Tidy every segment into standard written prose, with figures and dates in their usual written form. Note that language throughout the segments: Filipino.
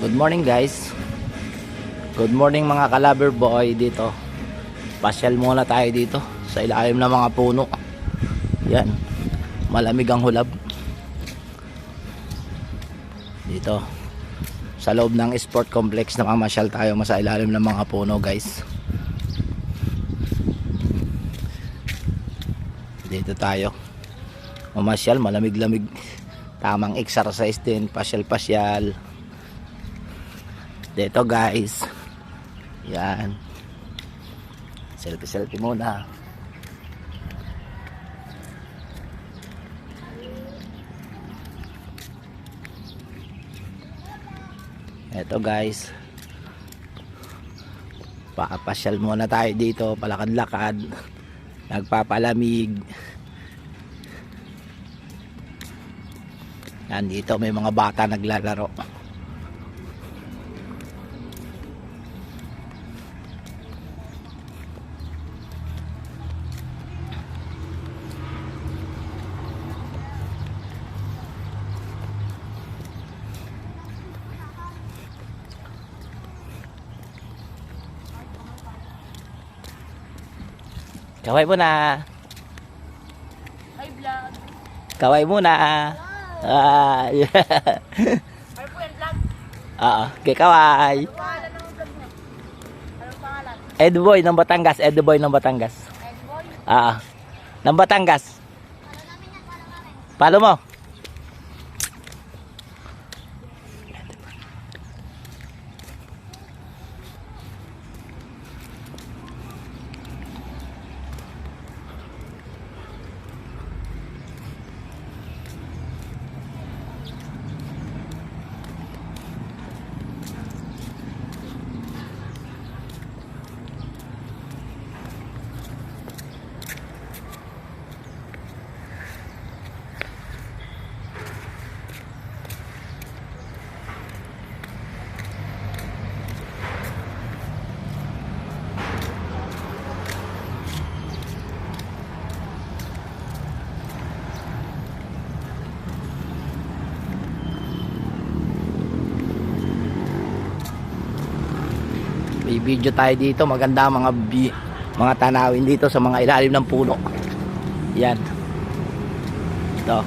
Good morning guys. Good morning mga ka-lover boy dito. Pasyal muna tayo dito sa ilalim ng mga puno. Yan. Malamig ang hulab. Dito. Sa loob ng sport complex na mamasyal tayo sa ilalim ng mga puno guys. Dito tayo. Mamasyal, malamig-lamig. Tamang exercise din, pasyal-pasyal. Dito guys. Yan. Selfie muna. Ito guys. Papasyal muna tayo dito, palakad-lakad. Nagpapalamig. Yan, dito may mga bata naglalaro. Kaway muna. Hi vlog. Kaway muna. Ah, yeah. Ay po yan vlog. Oo, kay kaway. Anong pangalan ng vlog mo? Anong pangalan? Edboy ng Batangas, Edboy ng Batangas. Edboy. Ng Batangas. Follow mo. May video tayo dito, maganda mga tanawin dito sa mga ilalim ng puno. Yan. Ito.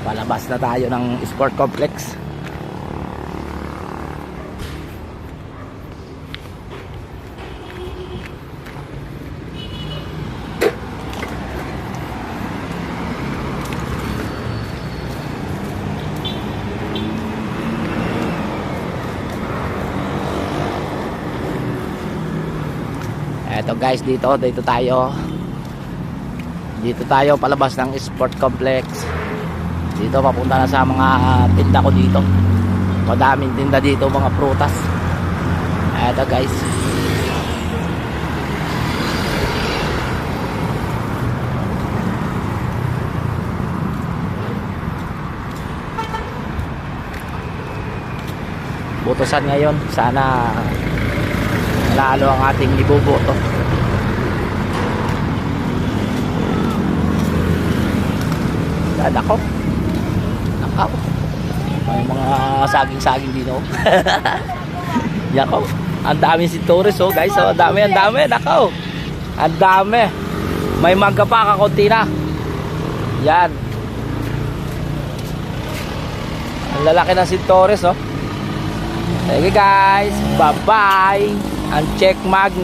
Palabas na tayo ng sport complex. Eto guys, dito tayo palabas ng sport complex. Dito papunta na sa mga tinda ko dito. Madaming tinda dito, mga prutas. Eto guys. Butusan ngayon, sana lalo ang ating ibuboto. Nakaw. May mga saging-saging dito. Yako. Ang dami si Torres guys. Ang dami. Nakaw. Ang dami. May mangga pa kakunti na. Yan. Ang lalaki na si Torres Sige guys. Bye-bye. Ang check magnet.